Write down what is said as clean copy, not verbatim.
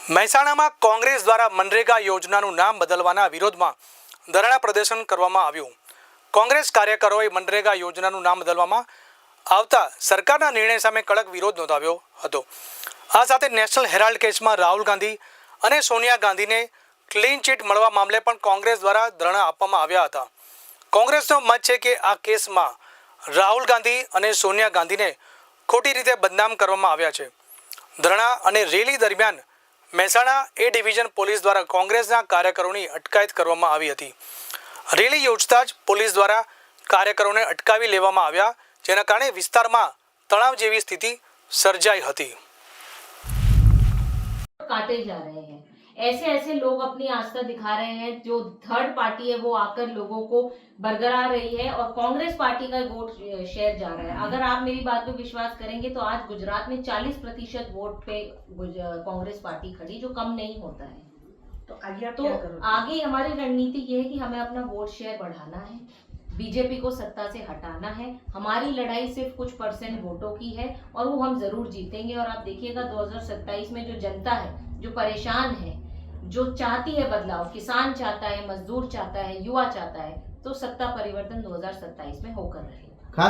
મહેસાણામાં કોંગ્રેસ દ્વારા મનરેગા યોજનાનું નામ બદલવાના વિરોધમાં ધરણા પ્રદર્શન કરવામાં આવ્યું. કોંગ્રેસ કાર્યકરોએ મનરેગા યોજનાનું નામ બદલવામાં આવતા સરકારના નિર્ણય સામે કડક વિરોધ નોંધાવ્યો હતો. આ સાથે નેશનલ હેરાલ્ડ કેસમાં રાહુલ ગાંધી અને સોનિયા ગાંધીને ક્લીન ચીટ મળવા મામલે પણ કોંગ્રેસ દ્વારા ધરણા આપવામાં આવ્યા હતા. કોંગ્રેસનો મત છે કે આ કેસમાં રાહુલ ગાંધી અને સોનિયા ગાંધીને ખોટી રીતે બદનામ કરવામાં આવ્યા છે. ધરણા અને રેલી દરમિયાન મહેસાણા એ ડિવિઝન પોલીસ દ્વારા કોંગ્રેસના કાર્યકરોની અટકાયત કરવામાં આવી હતી. રેલી યોજતા જ પોલીસ દ્વારા કાર્યકરોને અટકાવી લેવામાં આવ્યા, જેના કારણે વિસ્તારમાં તણાવ જેવી સ્થિતિ સર્જાઈ હતી. काटे जा रहे हैं, ऐसे लोग अपनी आस्था दिखा रहे हैं. जो थर्ड पार्टी है वो आकर लोगों को बरगरा रही है और कांग्रेस पार्टी का वोट शेयर जा रहा है. अगर आप मेरी बात पे विश्वास करेंगे तो आज गुजरात में 40% वोट पे कांग्रेस पार्टी खड़ी, जो कम नहीं होता है. तो आगे हमारी रणनीति ये है कि हमें अपना वोट शेयर बढ़ाना है, बीजेपी को सत्ता से हटाना है. हमारी लड़ाई सिर्फ कुछ % वोटों की है और वो हम जरूर जीतेंगे. और आप देखिएगा 2027 में जो जनता है, जो परेशान है, जो चाहती है बदलाव, किसान चाहता है, मजदूर चाहता है, युवा चाहता है, तो सत्ता परिवर्तन 2027 में होकर रहे.